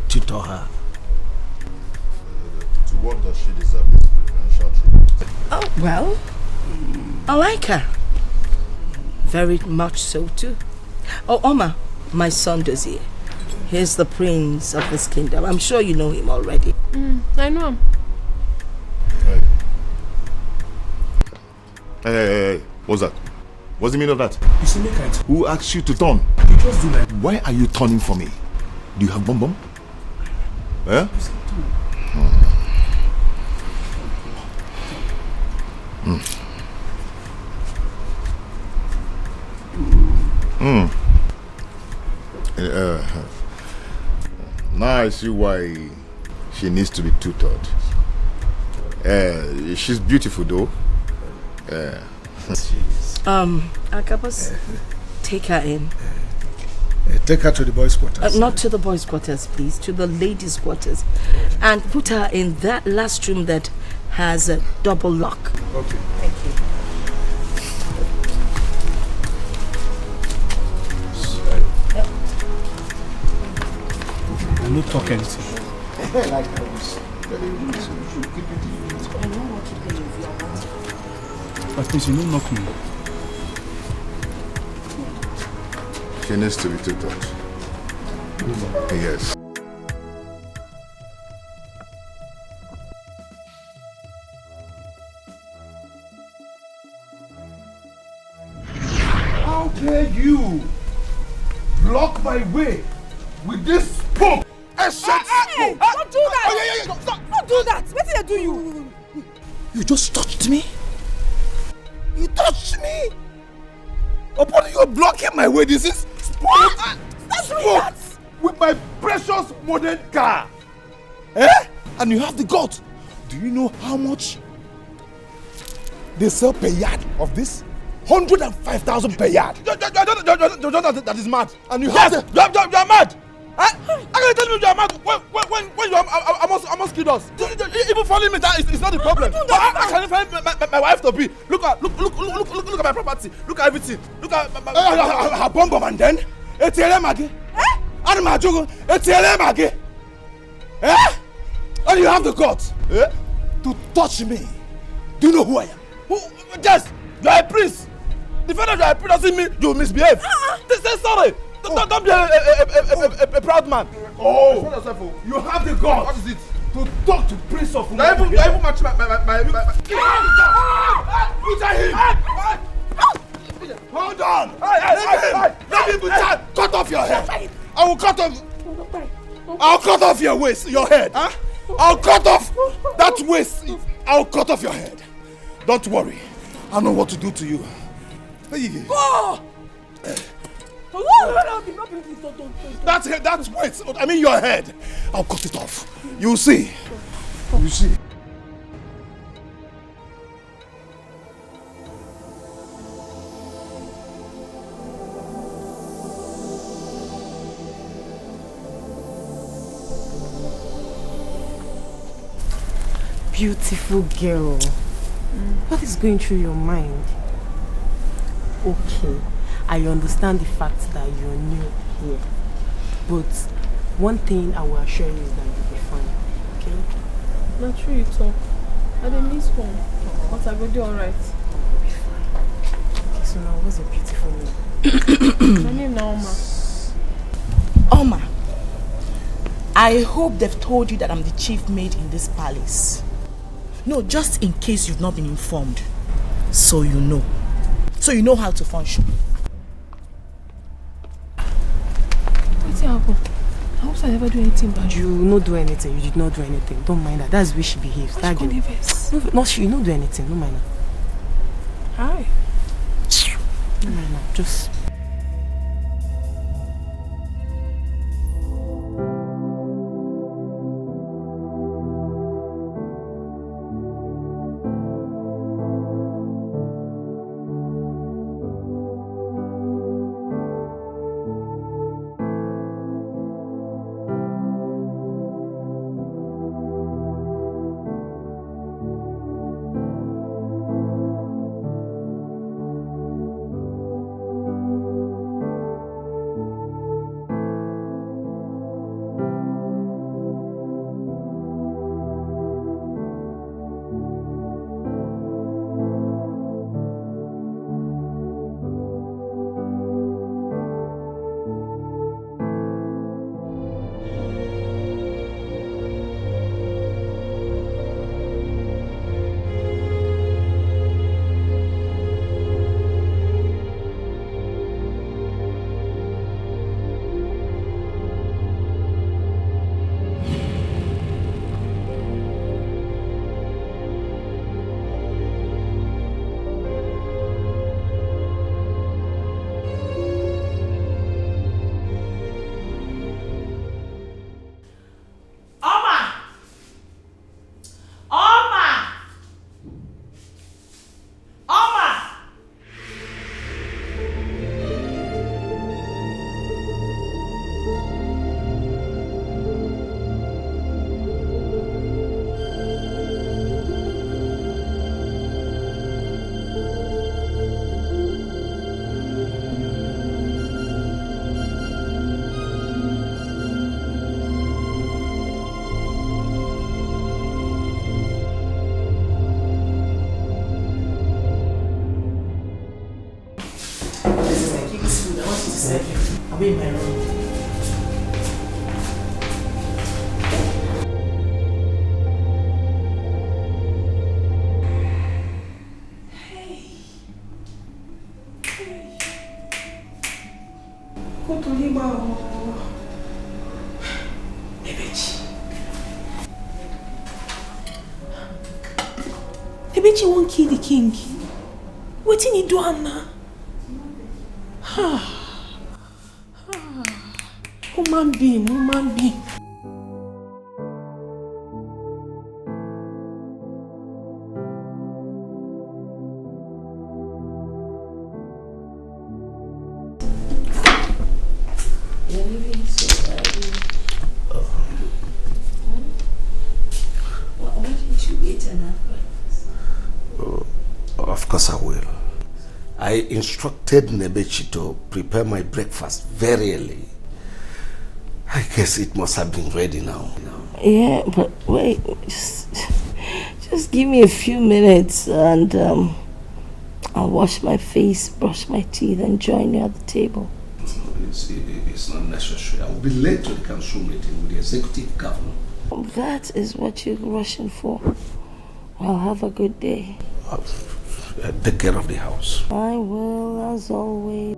tutor her. To what does she deserve this preferential treatment? Oh, well, I like her. Very much so too. Oh, Oma, my son Dozie. He's the prince of this kingdom. I'm sure you know him already. I know him. Hey, what's that? What's the meaning of that? You see, make it. Who asked you to turn? You just do like. Why are you turning for me? Do you have bum? Eh? Now I see why she needs to be tutored. She's beautiful though. Akabas, take her in. Take her to the boys' quarters. Not to the boys' quarters, please. To the ladies' quarters. And put her in that last room that has a double lock. Okay. Thank you. I'm not talking anything. Like I was telling you, so you should keep it in. I know what you can do if you want. But please, you don't knock me. She needs to be tutored. Yes. How dare you block my way with this spoke? Don't do that! Don't do that! What did I do you? You just touched me? You touched me? Upon you blocking my way, this is spoke! Stop doing that! With my precious modern car! Eh? And you have the guts. Do you know how much they sell per yard of this? 105,000 per yard. That is mad. And you have the... You're mad! How can you tell me you're mad when you almost killed us? Even following me, that is not the problem. How can you find my wife to be? Look at my property. Look at everything. Look at her bomb and then and you have the guts to touch me. Do you know who I am? Yes, you are a prince. The fact that you are a prince doesn't mean you misbehave. Say sorry. Don't be a proud man. Oh, you have the guts. What is it? To talk to Prince of Rome. Even match my hold on. Let me cut off your head. I will cut off. I'll cut off your waist, your head. I'll cut off that waist. I'll cut off your head. Don't worry. I know what to do to you. That's waist. I mean your head. I'll cut it off. You'll see. You see. Beautiful girl. What is going through your mind? Okay, I understand the fact that you're new here. But one thing I will assure you is that you'll be fine. Okay? Not true you talk. I didn't miss home. But I will do alright. You'll be fine. Okay, so now what's your beautiful name? My name is Oma. Oma, I hope they've told you that I'm the chief maid in this palace. No, just in case you've not been informed. So you know. So you know how to function. What's happened? How was I ever do anything bad? You not do anything. You did not do anything. Don't mind her. That's the way she behaves. That girl. No, she not do anything. Don't mind her. Hi. Don't mind her. Just... be in my room. Go to him. Ebechi won't kill the king. Wetin he do am now? Human being. Why didn't you eat enough breakfast? Of course I will. I instructed Nebechi to prepare my breakfast very early. I guess it must have been ready now. Yeah, but wait, just give me a few minutes and I'll wash my face, brush my teeth and join you at the table. It's not necessary. I will be late to the council meeting with the executive governor. That is what you're rushing for. Well, have a good day. Take care of the house. I will, as always.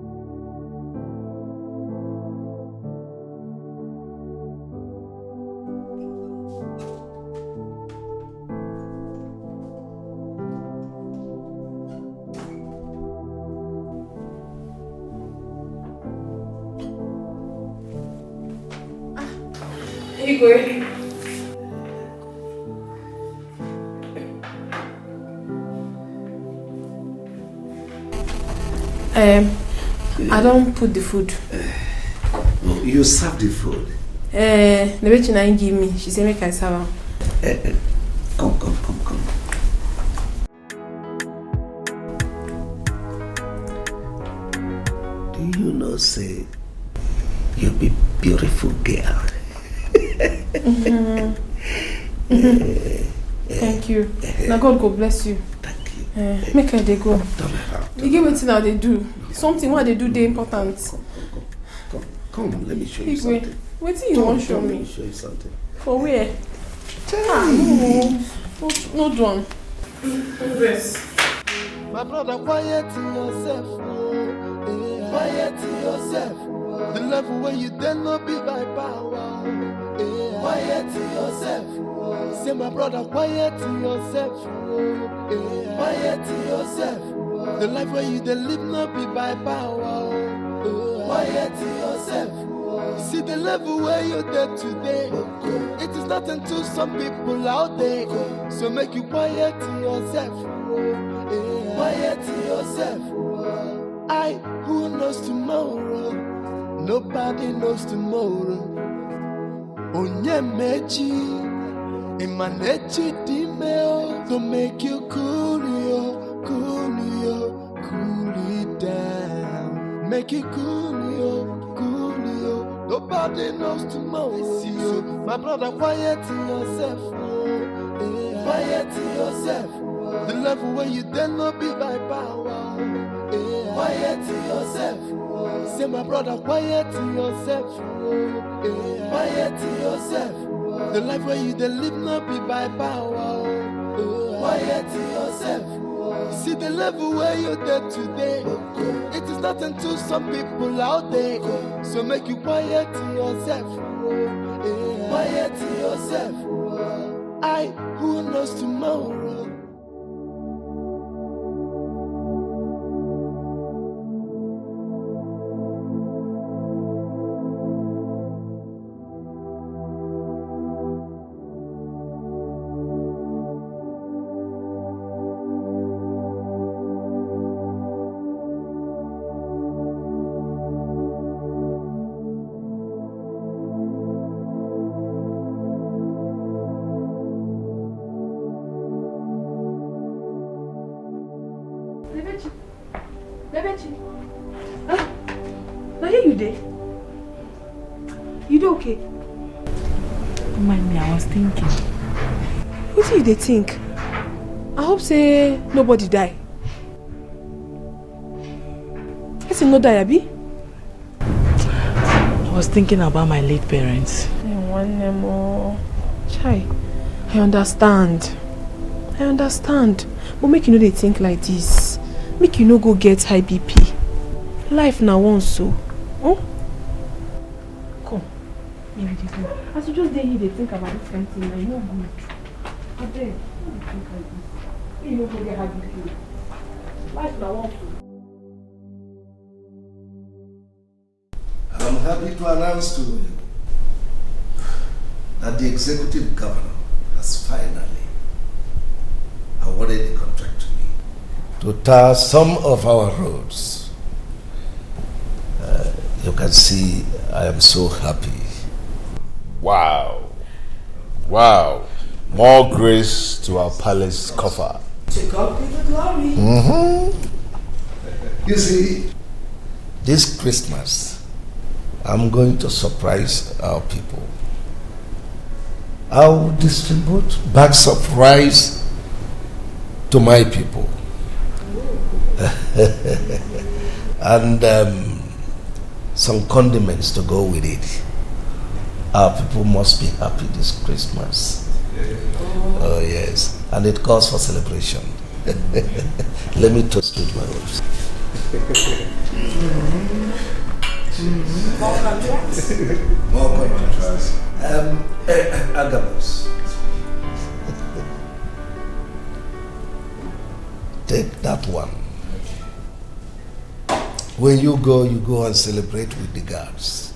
Igwe. I don't put the food. You serve the food. Nebechi na give me. She say make I serve am. Come. Do you know, say, you be beautiful girl. Thank you. Now God go bless you. Thank you. Make her they go. You get wetin now they do. Something what they do they important. Come, let me show you something. Wetin you want show me? Let me show you something. For where? No done. My brother, quiet yourself. Oh. Quiet yourself. The level where you dare not be by power. Quiet yourself. Say, my brother, quiet yourself. Quiet yourself. The life where you dare live not be by power. Quiet yourself. See the level where you're there today. It is nothing to some people out there. So make you quiet yourself. Quiet yourself. Who knows tomorrow? Nobody knows tomorrow. Onye mechi, imanechi dimeo to make you cool it down. Make you cool yo. Nobody knows tomorrow. See you, my brother, quiet yourself. Quiet yourself. The level where you dare not be by power. Quiet yourself. Say, my brother, quiet yourself. Quiet yourself. The life where you dare live not be by power. Quiet yourself. See the level where you're there today. It is nothing to some people out there. So make you quiet yourself. Quiet yourself. Who knows tomorrow? Okay. Don't mind me, I was thinking. What do you think? I hope say nobody die. Person no die, abi? was thinking about my late parents. Chai, I understand. But make you know they think like this. Make you no go get high BP. Life now once so. Oh? Come. Maybe this one. As you just there here, they think about this kind of thing. Now you know good. I beg. Don't think like this. You no go get high BP. Life now once so. I'm happy to announce to you that the executive governor has finally awarded the contract to me to tar some of our roads. You can see I am so happy. Wow. Wow. More grace to our palace coffer. To God be the glory. You see, this Christmas, I'm going to surprise our people. I will distribute bags of rice to my people. And some condiments to go with it. Our people must be happy this Christmas. Oh yes, and it calls for celebration. Let me toast with my lips. More contracts? More contracts. Agabus. Take that one. When you go and celebrate with the guards.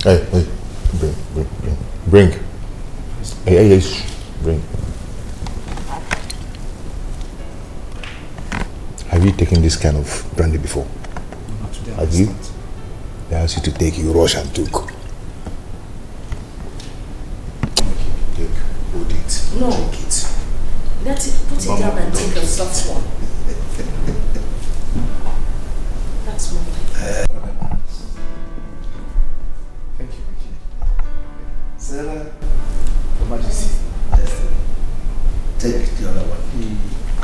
Hey, bring. Hey, bring. Have you taken this kind of brandy before? Not today. Have you? They asked you to take, you rush and took. Take, hold it. No. Take it. Let it, put it down and take a soft one. That's more like Thank you. Sarah, Your Majesty. take the other one. The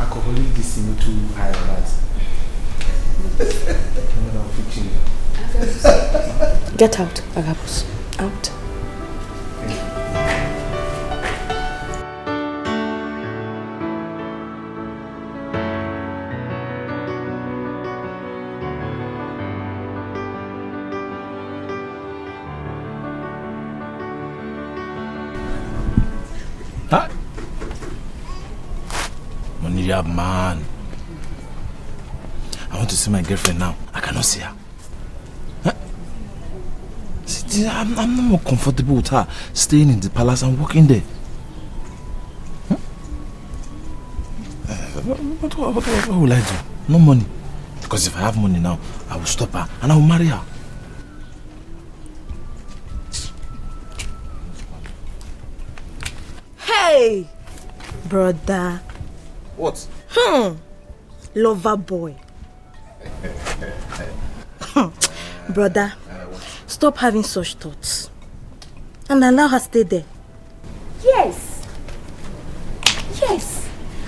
alcoholic is not too high on that. I'll fix you. Get out, Agabus. Out. Huh? Money, man. I want to see my girlfriend now. I cannot see her. Huh? See, I'm not more comfortable with her staying in the palace and working there. Huh? What will I do? No money. Because if I have money now, I will stop her and I will marry her. Hey, brother. What? Lover boy. Brother, stop having such thoughts and allow her stay there. Yes.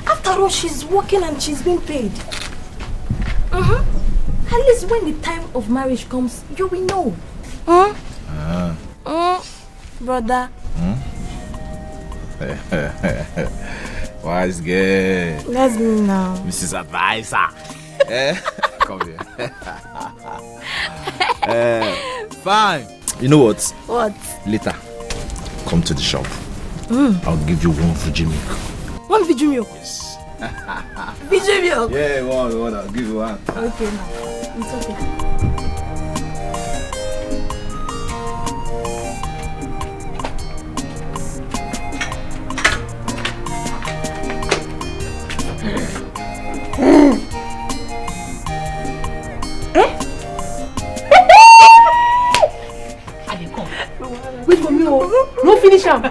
After all, she's working and she's being paid. At least when the time of marriage comes, you will know. Brother. Wise girl. That's me now. Mrs. Advisor. Come here. Fine. You know what? What? Later, come to the shop. I'll give you one Fuji milk. One Fuji milk? Yes. Fuji milk? Yeah, one. I'll give you one. Okay, now. It's okay. Wait for me, no finish him.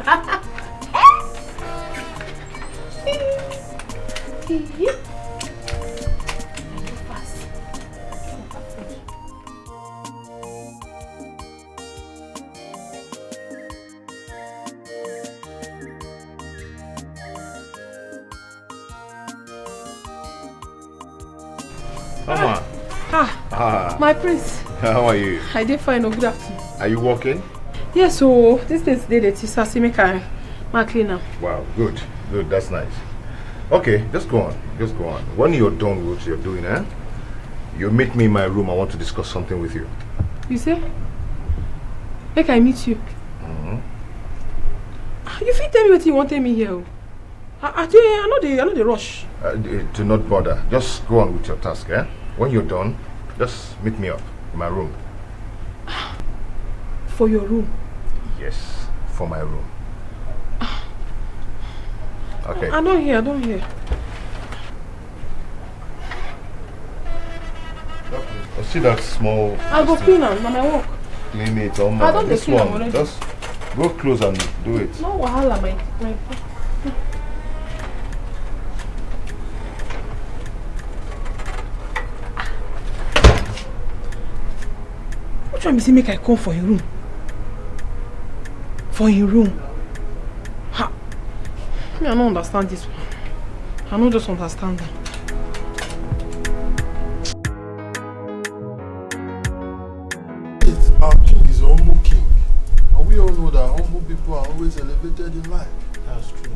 My prince. How are you? I did fine. Good afternoon. Are you working? Yes, so this is the day so see me can clean up. Wow, good. Good, that's nice. Okay, just go on. Just go on. When you're done with what you're doing, you meet me in my room. I want to discuss something with you. You say? Make I meet you. You fit tell me what you want me here. I know the rush. Do not bother. Just go on with your task, When you're done, just meet me up in my room. For your room? Yes, for my room. Okay. I don't hear. See that small... I'll go clean am, na my work. Clean it, oh I don't this clean am one. already. Just go close and do it. No wahala, my. What try me say make I come for your room? For your room? Ha! Me, I don't understand this one. I don't just understand them. Our king is a humble king. And we all know that humble people are always elevated in life. That's true.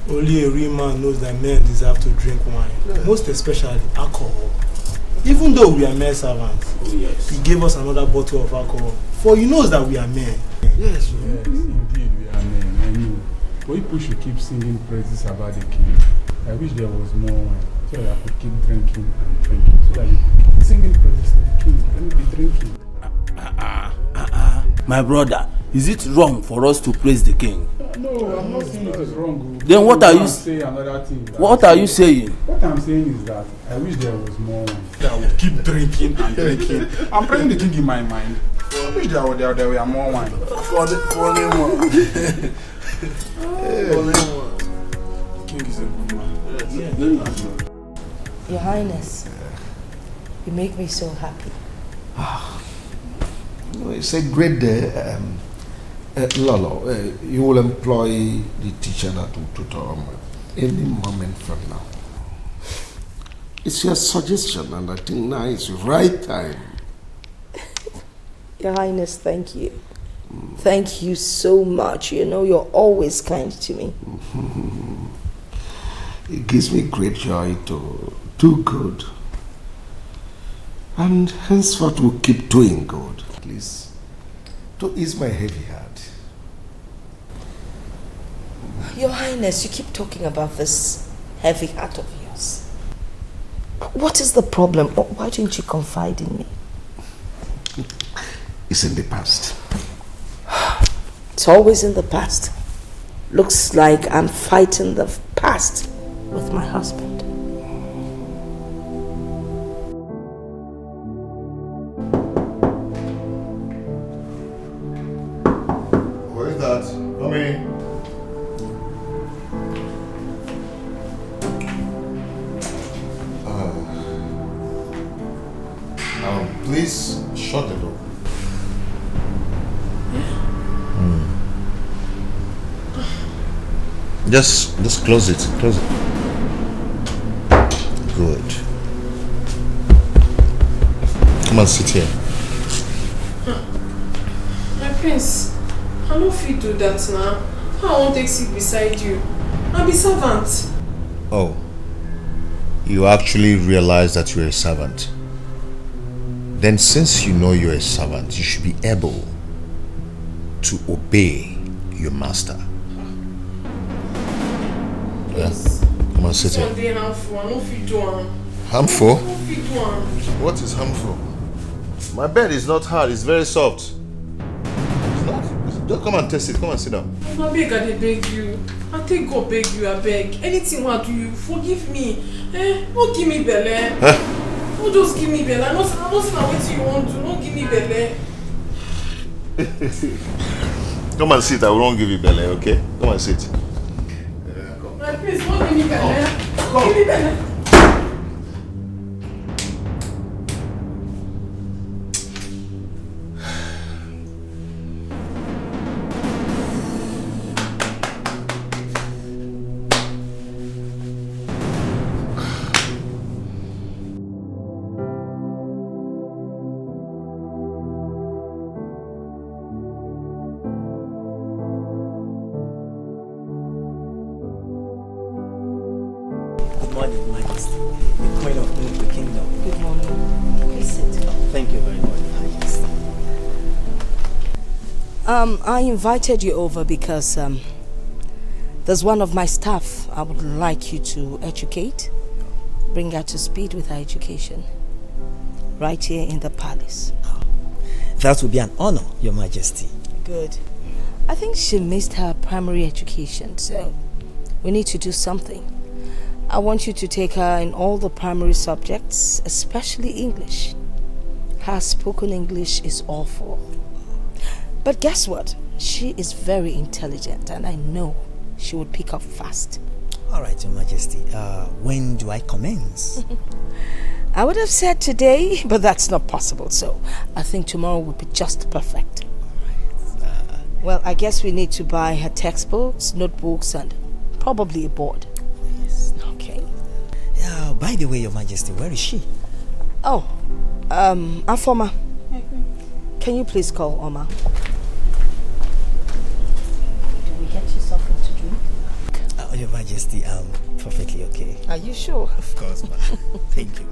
Only a real man knows that men deserve to drink wine. Yeah. Most especially alcohol. Even though we are mere servants, he gave us another bottle of alcohol. For he knows that we are men. Yes, indeed we are men. I know. But people should keep singing praises about the king. I wish there was more wine so that I could keep drinking and drinking. So that you keep singing praises to the king. Let me be drinking. My brother, is it wrong for us to praise the king? No, I'm not saying it is wrong. Then what are you saying? Another thing. What are you saying? What I'm saying is that I wish there was more wine. I would keep drinking and drinking. I'm praising the king in my mind. I wish there were more wine. Only one. King is a good man. Your Highness, you make me so happy. It's a great day. Lolo, you will employ the teacher that will tutor any moment from now. It's your suggestion, and I think now is the right time. Your Highness, thank you. Thank you so much. You know, you're always kind to me. It gives me great joy to do good. And henceforth we'll keep doing good. Please, to ease my heavy heart. Your Highness, you keep talking about this heavy heart of yours. What is the problem? Why didn't you confide in me? It's in the past. It's always in the past. Looks like I'm fighting the past with my husband. Where is that? Come in. Please shut the door. Just close it. Close it. Good. Come and sit here. My prince, I don't feel do that now. I won't take seat beside you. I'll be servant. Oh. You actually realize that you're a servant. Then since you know you're a servant, you should be able to obey your master. Yes. Come on, sit here. Sunday harmful. I don't feel do one. Harmful? I don't feel do one. What is harmful? My bed is not hard, it's very soft. It's not? Just come and test it. Come and sit down. I beg, I beg you. I take God beg you, I beg. Anything I do you, forgive me. Don't give me belly. Don't just give me belly. I'm not saying what you want to. Don't give me belly. Come and sit. I won't give you belly, okay? Come and sit. My please, don't give me belly. Give me belly. the queen of the kingdom. Good morning. Please sit. Thank you very much. I invited you over because there's one of my staff I would like you to educate, bring her to speed with her education, right here in the palace. That would be an honor, Your Majesty. Good. I think she missed her primary education, so we need to do something. I want you to take her in all the primary subjects, especially English. Her spoken English is awful. But guess what? She is very intelligent and I know she would pick up fast. Alright, Your Majesty. When do I commence? I would have said today, but that's not possible, so I think tomorrow would be just perfect. Well, I guess we need to buy her textbooks, notebooks, and probably a board. Yes. Okay. By the way, Your Majesty, where is she? Oh, Afoma. Can you please call Oma? Did we get you something to drink? Your Majesty, I'm perfectly okay. Are you sure? Of course, ma'am. Thank you.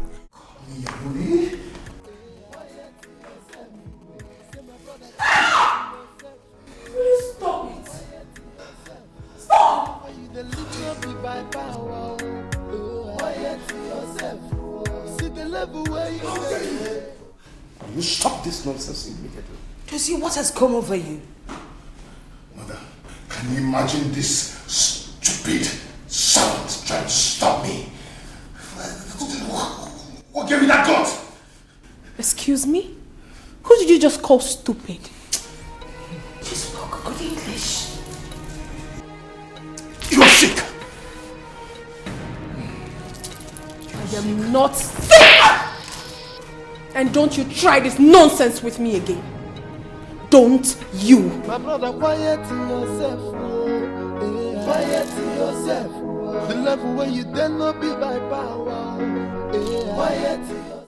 Stop it! Stop! Will you stop this nonsense immediately? To see what has come over you. Mother, can you imagine this stupid servant trying to stop me? What gave me that gun? Excuse me? Who did you just call stupid? She spoke good English. You are sick! I am not sick! And don't you try this nonsense with me again. Don't you. My brother, quiet yourself. Oh. Quiet yourself. The level where you dare not be by power. Quiet yourself.